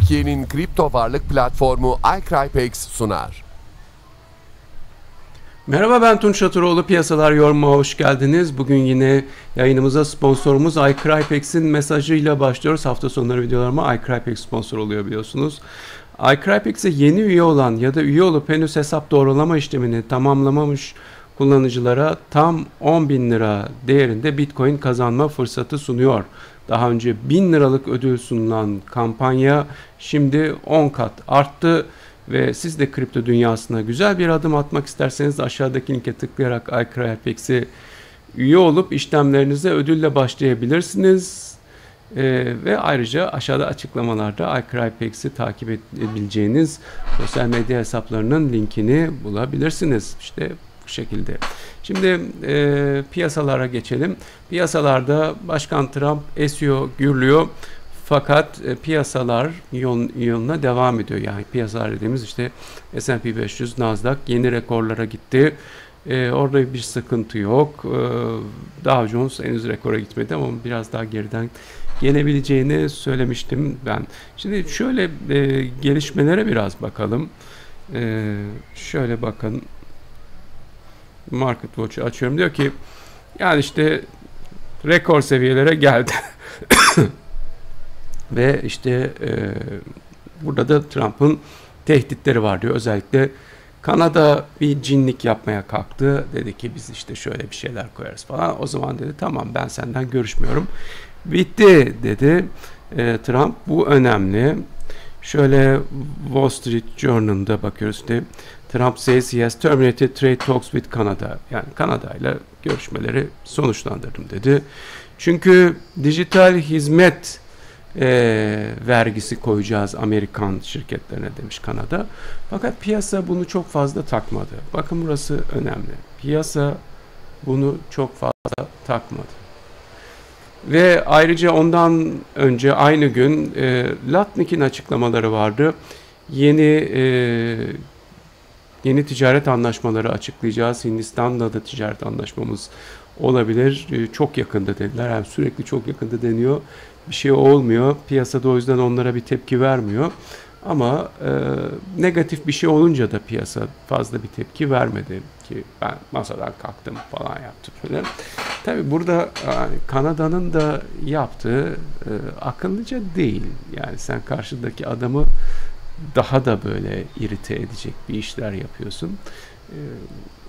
Türkiye'nin kripto varlık platformu iCrypex sunar. Merhaba, ben Tunç Çatıroğlu. Piyasalar Yorum'a hoş geldiniz. Bugün yine yayınımıza sponsorumuz iCrypex'in mesajıyla başlıyoruz. Hafta sonları videolarıma iCrypex sponsor oluyor biliyorsunuz. iCrypex'e yeni üye olan ya da üye olup henüz hesap doğrulama işlemini tamamlamamış kullanıcılara tam 10.000 lira değerinde Bitcoin kazanma fırsatı sunuyor. Daha önce 1.000 liralık ödül sunulan kampanya şimdi 10 kat arttı. Ve siz de kripto dünyasına güzel bir adım atmak isterseniz aşağıdaki linke tıklayarak iCrypex'e üye olup işlemlerinize ödülle başlayabilirsiniz. Ve ayrıca aşağıda açıklamalarda iCrypex'i takip edebileceğiniz sosyal medya hesaplarının linkini bulabilirsiniz. İşte bu şekilde. Şimdi piyasalara geçelim. Piyasalarda Başkan Trump esiyor, gürlüyor. Fakat piyasalar yoluna devam ediyor. Yani piyasalar dediğimiz işte S&P 500, Nasdaq yeni rekorlara gitti. Orada bir sıkıntı yok. Dow Jones henüz rekora gitmedi ama biraz daha geriden gelebileceğini söylemiştim ben. Şimdi şöyle gelişmelere biraz bakalım. Şöyle bakın. Market Watch'u açıyorum. Diyor ki yani işte rekor seviyelere geldi. Ve işte burada da Trump'ın tehditleri var diyor. Özellikle Kanada bir cinlik yapmaya kalktı. Dedi ki biz işte şöyle bir şeyler koyarız falan. O zaman dedi tamam ben senden görüşmüyorum. Bitti dedi Trump. Bu önemli. Şöyle Wall Street Journal'da bakıyoruz işte. Trump says he has terminated trade talks with Canada. Yani Kanada ile görüşmeleri sonuçlandırdım dedi. Çünkü dijital hizmet vergisi koyacağız Amerikan şirketlerine demiş Kanada. Fakat piyasa bunu çok fazla takmadı. Bakın burası önemli. Piyasa bunu çok fazla takmadı. Ve ayrıca ondan önce aynı gün Latnik'in açıklamaları vardı. Yeni ticaret anlaşmaları açıklayacağız. Hindistan'la da ticaret anlaşmamız olabilir. Çok yakında dediler. Yani sürekli çok yakında deniyor. Bir şey olmuyor. Piyasada o yüzden onlara bir tepki vermiyor. Ama negatif bir şey olunca da piyasa fazla bir tepki vermedi ki ben masadan kalktım falan yaptım falan. Tabii burada Kanada'nın da yaptığı akıllıca değil. Yani sen karşıdaki adamı daha da böyle irite edecek bir işler yapıyorsun.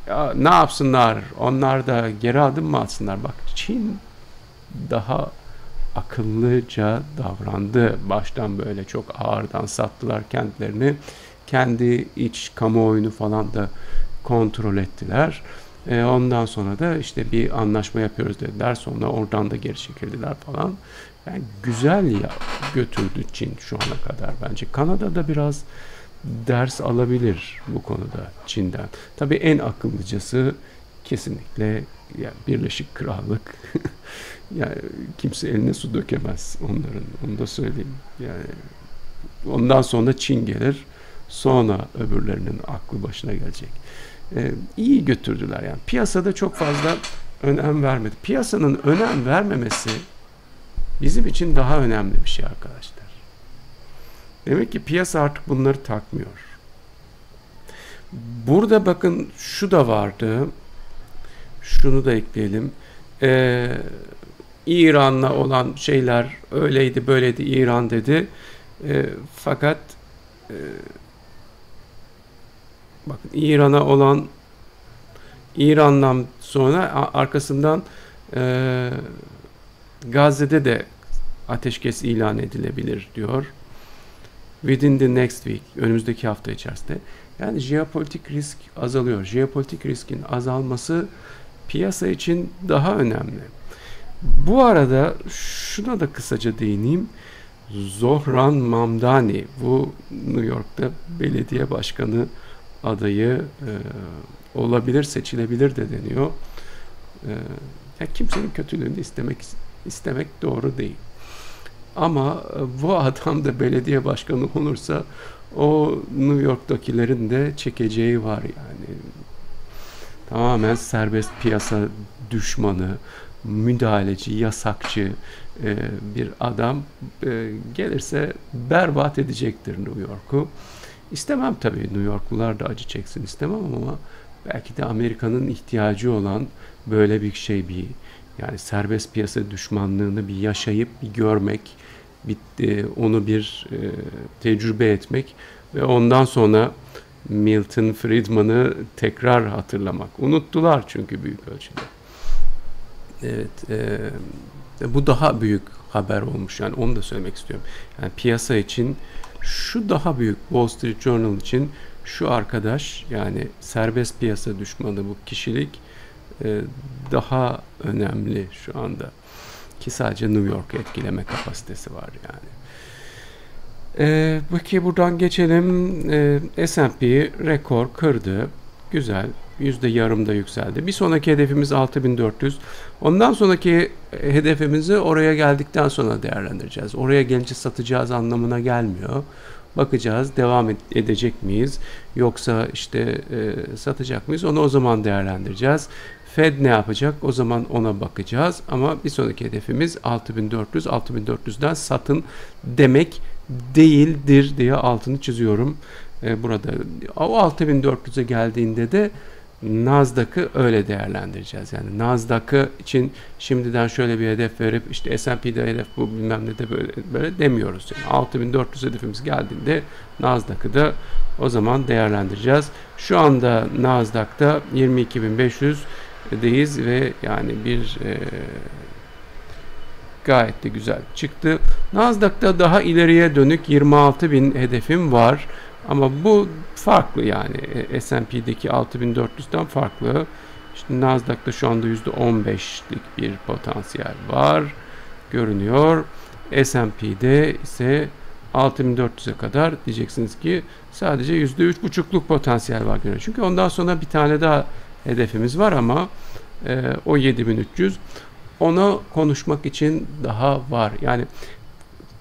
Ya, ne yapsınlar? Onlar da geri adım mı atsınlar? Bak Çin daha akıllıca davrandı. Baştan böyle çok ağırdan sattılar kentlerini. Kendi iç kamuoyunu falan da kontrol ettiler. Ondan sonra da işte bir anlaşma yapıyoruz dediler. Sonra oradan da geri çekildiler falan. Yani güzel götürdü Çin şu ana kadar bence. Kanada da biraz ders alabilir bu konuda Çin'den. Tabii en akıllıcası kesinlikle yani Birleşik Krallık. Yani kimse eline su dökemez onların. Onu da söyleyeyim. Yani ondan sonra Çin gelir. Sonra öbürlerinin aklı başına gelecek. İyi götürdüler yani. Piyasada çok fazla önem vermedi. Piyasanın önem vermemesi bizim için daha önemli bir şey arkadaşlar. Demek ki piyasa artık bunları takmıyor. Burada bakın şu da vardı. Şunu da ekleyelim. İran'la olan şeyler öyleydi böyleydi İran dedi. Fakat bakın İran'dan sonra arkasından Gazze'de de ateşkes ilan edilebilir diyor. Within the next week, önümüzdeki hafta içerisinde. Yani jeopolitik risk azalıyor. Jeopolitik riskin azalması piyasa için daha önemli. Bu arada şuna da kısaca değineyim. Zohran Mamdani, bu New York'ta belediye başkanı adayı olabilir, seçilebilir de deniyor. Kimsenin kötülüğünü istemek doğru değil. Ama bu adam da belediye başkanı olursa o New York'takilerin de çekeceği var yani. Tamamen serbest piyasa düşmanı, müdahaleci, yasakçı, bir adam gelirse berbat edecektir New York'u. İstemem tabii, New Yorklular da acı çeksin istemem ama belki de Amerika'nın ihtiyacı olan böyle bir şey, yani serbest piyasa düşmanlığını bir yaşayıp bir görmek, onu bir tecrübe etmek ve ondan sonra Milton Friedman'ı tekrar hatırlamak. Unuttular çünkü büyük ölçüde. Evet, bu daha büyük haber olmuş. Yani onu da söylemek istiyorum. Yani piyasa için şu daha büyük, Wall Street Journal için şu arkadaş, yani serbest piyasa düşmanı bu kişilik daha önemli şu anda. Ki sadece New York'u etkileme kapasitesi var yani. Peki buradan geçelim. S&P rekor kırdı. Güzel. %0,5'da yükseldi. Bir sonraki hedefimiz 6400. Ondan sonraki hedefimizi oraya geldikten sonra değerlendireceğiz. Oraya gelince satacağız anlamına gelmiyor. Bakacağız, devam edecek miyiz? Yoksa işte satacak mıyız? Onu o zaman değerlendireceğiz. Fed ne yapacak? O zaman ona bakacağız. Ama bir sonraki hedefimiz 6400. 6400'den satın demek değildir diye altını çiziyorum. Burada o 6400'e geldiğinde de Nasdaq'ı öyle değerlendireceğiz. Yani Nasdaq'ı için şimdiden şöyle bir hedef verip işte S&P'de hedef bu bilmem ne de böyle demiyoruz. Yani 6400 hedefimiz geldiğinde Nasdaq'ı da o zaman değerlendireceğiz. Şu anda Nasdaq'ta 22.500'deyiz ve yani bir gayet de güzel çıktı. Nasdaq'ta daha ileriye dönük 26.000 hedefim var. Ama bu farklı yani. S&P'deki 6400'den farklı. İşte Nasdaq'ta şu anda %15'lik bir potansiyel var. Görünüyor. S&P'de ise 6400'e kadar diyeceksiniz ki sadece %3,5'luk potansiyel var görünüyor. Çünkü ondan sonra bir tane daha hedefimiz var ama o 7300. Onu konuşmak için daha var. Yani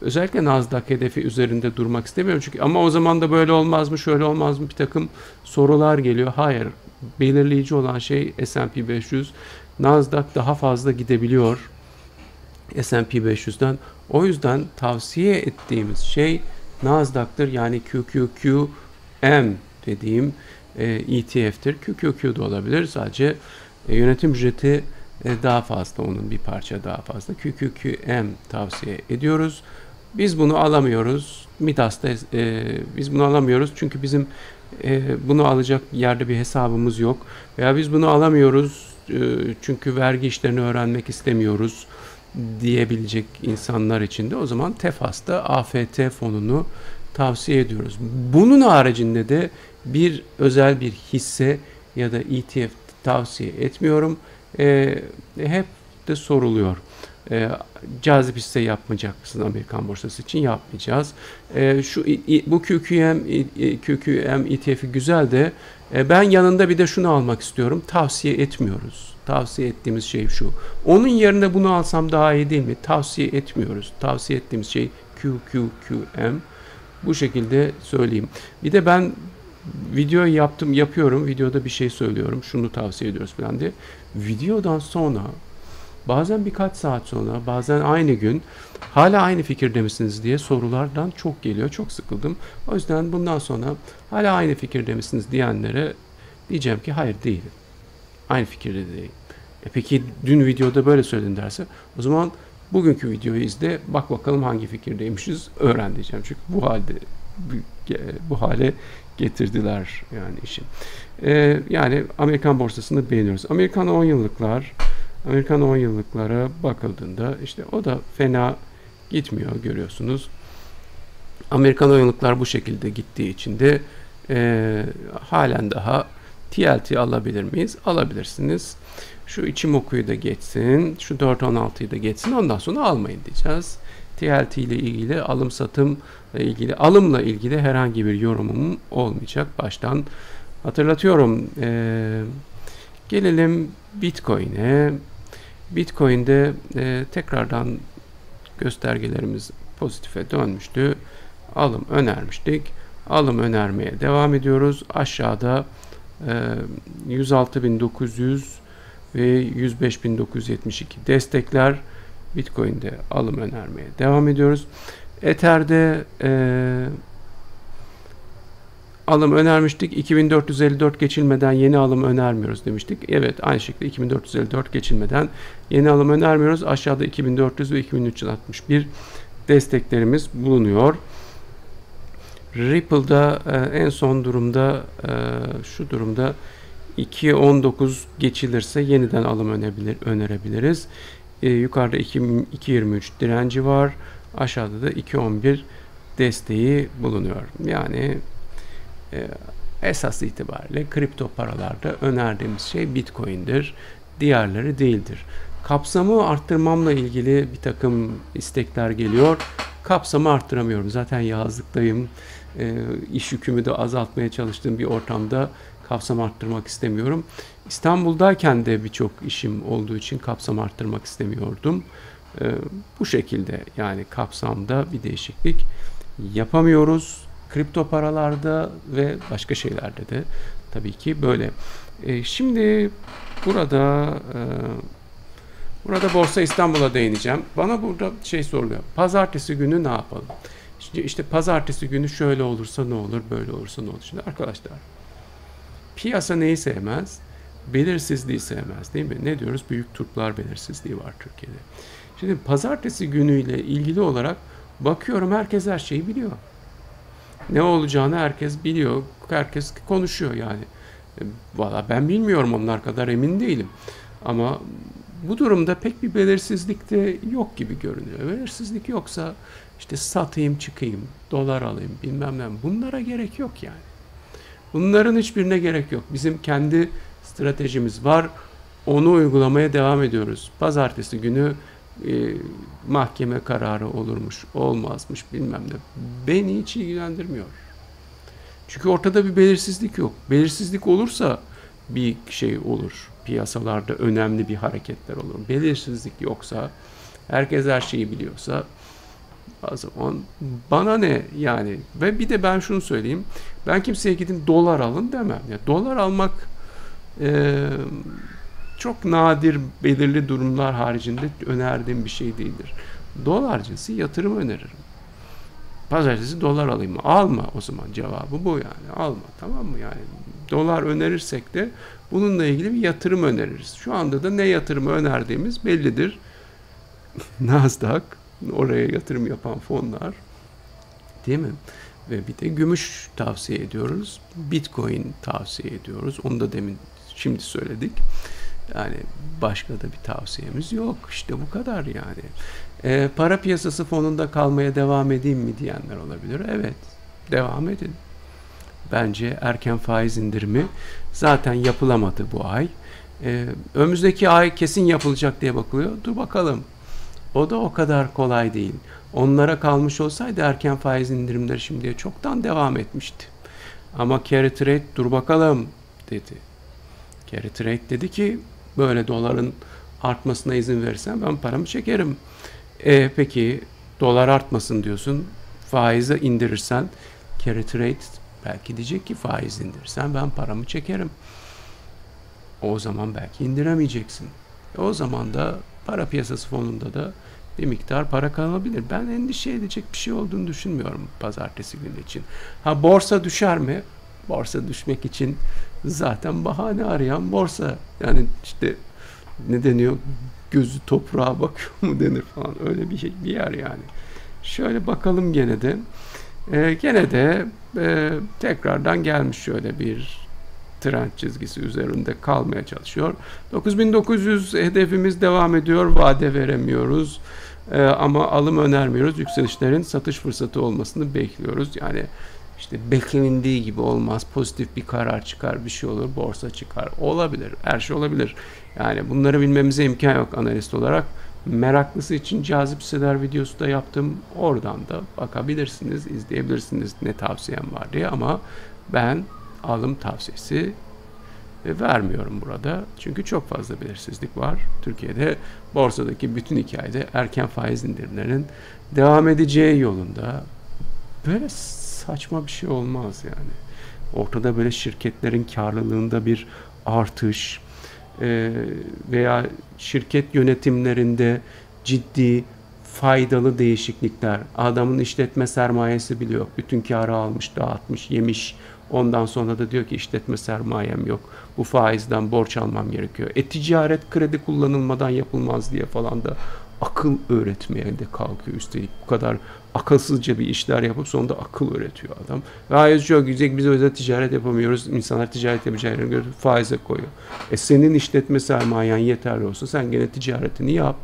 özellikle Nasdaq hedefi üzerinde durmak istemiyorum çünkü ama o zaman da böyle olmaz mı, şöyle olmaz mı bir takım sorular geliyor. Hayır, belirleyici olan şey S&P 500. Nasdaq daha fazla gidebiliyor S&P 500'den. O yüzden tavsiye ettiğimiz şey Nasdaq'tır. Yani QQQM dediğim ETF'tir. QQQ da olabilir. Sadece yönetim ücreti daha fazla, onun bir parça daha fazla. QQQM tavsiye ediyoruz. Biz bunu alamıyoruz. Midas'ta biz bunu alamıyoruz çünkü bizim bunu alacak yerde bir hesabımız yok. Veya biz bunu alamıyoruz çünkü vergi işlerini öğrenmek istemiyoruz diyebilecek insanlar için de o zaman Tefas'ta AFT fonunu tavsiye ediyoruz. Bunun haricinde de özel bir hisse ya da ETF tavsiye etmiyorum. Hep de soruluyor. Cazip hisse yapmayacak mısınız Amerikan borsası için? Yapmayacağız. Bu QQM ETF'i güzel de ben yanında bir de şunu almak istiyorum. Tavsiye etmiyoruz. Tavsiye ettiğimiz şey şu. Onun yerine bunu alsam daha iyi değil mi? Tavsiye etmiyoruz. Tavsiye ettiğimiz şey QQQM. Bu şekilde söyleyeyim. Bir de ben video yapıyorum. Videoda bir şey söylüyorum. Şunu tavsiye ediyoruz falan diye. Videodan sonra bazen birkaç saat sonra, bazen aynı gün hala aynı fikirde misiniz diye sorulardan çok geliyor. Çok sıkıldım. O yüzden bundan sonra hala aynı fikirde misiniz diyenlere diyeceğim ki hayır değilim. Aynı fikirde değilim. Peki dün videoda böyle söyledin derse o zaman bugünkü videoyu izle, bak bakalım hangi fikirdeymişiz, öğren diyeceğim. Çünkü bu hale getirdiler yani işi. Yani Amerikan borsasını beğeniyoruz. Amerikan 10 yıllıklara bakıldığında işte o da fena gitmiyor, görüyorsunuz. Amerikan 10 yıllıklar bu şekilde gittiği için de halen daha TLT alabilir miyiz? Alabilirsiniz. Şu Ichimoku'yu da geçsin. Şu 4.16'yı da geçsin. Ondan sonra almayın diyeceğiz. TLT ile ilgili alımla ilgili herhangi bir yorumum olmayacak. Baştan hatırlatıyorum. Gelelim Bitcoin'e. Bitcoin'de tekrardan göstergelerimiz pozitife dönmüştü. Alım önermiştik. Alım önermeye devam ediyoruz. Aşağıda 106.900 ve 105.972 destekler. Bitcoin'de alım önermeye devam ediyoruz. Ether'de alım önermiştik. 2454 geçilmeden yeni alım önermiyoruz demiştik. Evet, aynı şekilde 2454 geçilmeden yeni alım önermiyoruz. Aşağıda 2400 ve 2361 desteklerimiz bulunuyor. Ripple'da en son durumda şu durumda 2.19 geçilirse yeniden alım önerebiliriz. Yukarıda 2.23 direnci var. Aşağıda da 2.11 desteği bulunuyor. Yani esas itibariyle kripto paralarda önerdiğimiz şey Bitcoin'dir. Diğerleri değildir. Kapsamı arttırmamla ilgili bir takım istekler geliyor. Kapsamı arttıramıyorum. Zaten yazlıktayım. İş yükümü de azaltmaya çalıştığım bir ortamda kapsam arttırmak istemiyorum. İstanbul'dayken de birçok işim olduğu için kapsam arttırmak istemiyordum. Bu şekilde yani kapsamda bir değişiklik yapamıyoruz. Kripto paralarda ve başka şeylerde de tabii ki böyle. Şimdi burada Borsa İstanbul'a değineceğim. Bana burada şey soruluyor. Pazartesi günü ne yapalım? İşte pazartesi günü şöyle olursa ne olur, böyle olursa ne olur? Şimdi arkadaşlar, piyasa neyi sevmez? Belirsizliği sevmez, değil mi? Ne diyoruz? Büyük turplar belirsizliği var Türkiye'de. Şimdi pazartesi günüyle ilgili olarak bakıyorum, herkes her şeyi biliyor. Ne olacağını herkes biliyor. Herkes konuşuyor yani. Valla ben bilmiyorum, onlar kadar emin değilim. Ama bu durumda pek bir belirsizlik de yok gibi görünüyor. Belirsizlik yoksa işte satayım çıkayım, dolar alayım bilmem ne. Bunlara gerek yok yani. Bunların hiçbirine gerek yok. Bizim kendi stratejimiz var. Onu uygulamaya devam ediyoruz. Pazartesi günü mahkeme kararı olurmuş, olmazmış bilmem ne. Beni hiç ilgilendirmiyor. Çünkü ortada bir belirsizlik yok. Belirsizlik olursa bir şey olur. Piyasalarda önemli bir hareketler olur. Belirsizlik yoksa, herkes her şeyi biliyorsa, o zaman bana ne yani? Ve bir de ben şunu söyleyeyim. Ben kimseye gidin dolar alın demem. Ya, dolar almak çok nadir, belirli durumlar haricinde önerdiğim bir şey değildir. Dolar cinsi yatırım öneririm. Pazartesi dolar alayım mı? Alma o zaman, cevabı bu yani. Alma, tamam mı? Yani dolar önerirsek de bununla ilgili bir yatırım öneririz. Şu anda da ne yatırımı önerdiğimiz bellidir. Nasdaq, oraya yatırım yapan fonlar, değil mi? Ve bir de gümüş tavsiye ediyoruz. Bitcoin tavsiye ediyoruz. Onu da şimdi söyledik. Yani başka da bir tavsiyemiz yok. İşte bu kadar yani. Para piyasası fonunda kalmaya devam edeyim mi diyenler olabilir. Evet, devam edin. Bence erken faiz indirimi zaten yapılamadı bu ay. Önümüzdeki ay kesin yapılacak diye bakılıyor. Dur bakalım. O da o kadar kolay değil. Onlara kalmış olsaydı erken faiz indirimleri şimdiye çoktan devam etmişti. Ama carry trade dur bakalım dedi. Carry trade dedi ki böyle doların artmasına izin verirsen ben paramı çekerim. Peki dolar artmasın diyorsun. Faizi indirirsen carry trade belki diyecek ki faiz indirirsen ben paramı çekerim. O zaman belki indiremeyeceksin. O zaman da para piyasası fonunda da bir miktar para kalabilir. Ben endişe edecek bir şey olduğunu düşünmüyorum pazartesi günü için. Ha, borsa düşer mi? Borsa düşmek için zaten bahane arayan borsa. Yani işte ne deniyor? Gözü toprağa bakıyor mu denir falan. Öyle bir yer yani. Şöyle bakalım gene de. Gene de tekrardan gelmiş şöyle bir trend çizgisi üzerinde kalmaya çalışıyor. 9900 hedefimiz devam ediyor. Vade veremiyoruz. Ama alım önermiyoruz. Yükselişlerin satış fırsatı olmasını bekliyoruz. Yani işte beklenildiği gibi olmaz. Pozitif bir karar çıkar, bir şey olur, borsa çıkar. Olabilir. Her şey olabilir. Yani bunları bilmemize imkan yok analist olarak. Meraklısı için cazip hisseler videosu da yaptım. Oradan da bakabilirsiniz, izleyebilirsiniz ne tavsiyem var diye, ama ben alım tavsiyesi vermiyorum burada. Çünkü çok fazla belirsizlik var. Türkiye'de borsadaki bütün hikayede erken faiz indirimlerinin devam edeceği yolunda. Böyle saçma bir şey olmaz yani. Ortada böyle şirketlerin karlılığında bir artış veya şirket yönetimlerinde ciddi, faydalı değişiklikler. Adamın işletme sermayesi bile yok. Bütün kârı almış, dağıtmış, yemiş. Ondan sonra da diyor ki işletme sermayem yok. Bu faizden borç almam gerekiyor. Ticaret kredi kullanılmadan yapılmaz diye falan da akıl öğretmeye de kalkıyor üstelik. Bu kadar akılsızca bir işler yapıp sonunda akıl öğretiyor adam. Ve hayır çok güzel, biz o yüzden ticaret yapamıyoruz. İnsanlar ticaret yapacağını görüp faize koyuyor. Senin işletme sermayen yeterli olsa sen gene ticaretini yap.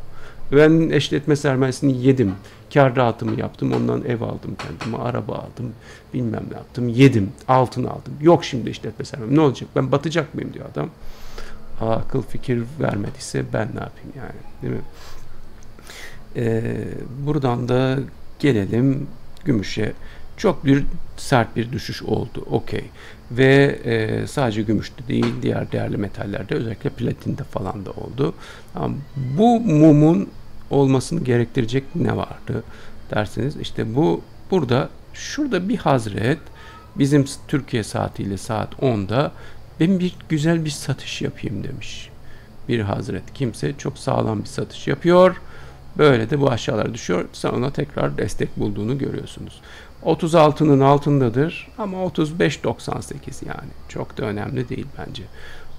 Ben işletme sermayesini yedim. Kar dağıtımı yaptım. Ondan ev aldım kendime. Araba aldım. Bilmem ne yaptım. Yedim. Altın aldım. Yok şimdi işletme sermayem. Ne olacak? Ben batacak mıyım diyor adam. Akıl fikir vermediyse ben ne yapayım yani. Değil mi? Buradan da gelelim gümüşe. Çok sert bir düşüş oldu. Okey. Ve sadece gümüşte değil, diğer değerli metallerde, özellikle platinde falan da oldu. Ama bu mumun olmasını gerektirecek ne vardı derseniz, işte şurada bir hazret bizim Türkiye saatiyle saat 10'da ben güzel bir satış yapayım demiş. Bir hazret kimse çok sağlam bir satış yapıyor. Böyle de bu aşağılara düşüyor. Sonra tekrar destek bulduğunu görüyorsunuz. 36'nın altındadır ama 35.98 yani. Çok da önemli değil bence.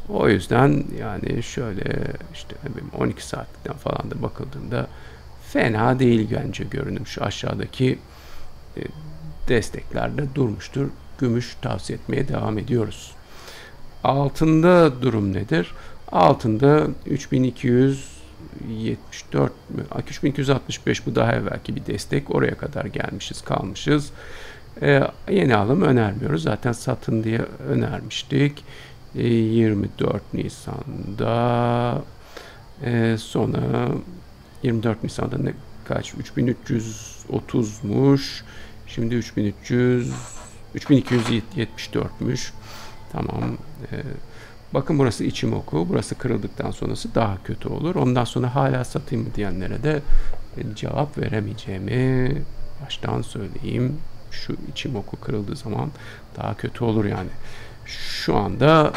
O yüzden yani şöyle işte 12 saatlikten falan da bakıldığında fena değil bence görünüm. Şu aşağıdaki desteklerde durmuştur. Gümüş tavsiye etmeye devam ediyoruz. Altında durum nedir? Altında 3274 mü? 3265 bu daha evvelki bir destek. Oraya kadar gelmişiz, kalmışız. Yeni alım önermiyoruz. Zaten satın diye önermiştik. 24 Nisan'da sonra 24 Nisan'da kaç? 3330'muş. Şimdi 3274'müş. Tamam. Bakın burası Ichimoku. Burası kırıldıktan sonrası daha kötü olur. Ondan sonra hala satayım mı diyenlere de cevap veremeyeceğimi baştan söyleyeyim. Şu Ichimoku kırıldığı zaman daha kötü olur yani. Şu anda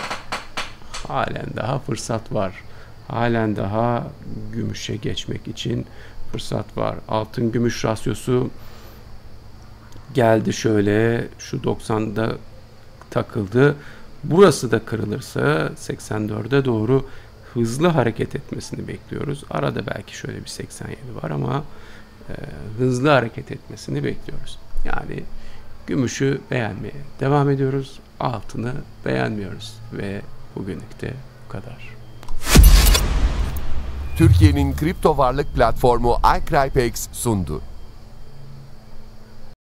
halen daha fırsat var. Halen daha gümüşe geçmek için fırsat var. Altın gümüş rasyosu geldi şöyle, şu 90'da takıldı. Burası da kırılırsa 84'e doğru hızlı hareket etmesini bekliyoruz. Arada belki şöyle bir 87 var ama hızlı hareket etmesini bekliyoruz. Yani gümüşü beğenmeye devam ediyoruz. Altını beğenmiyoruz ve bugünlük de bu kadar. Türkiye'nin kripto varlık platformu iCrypex sundu.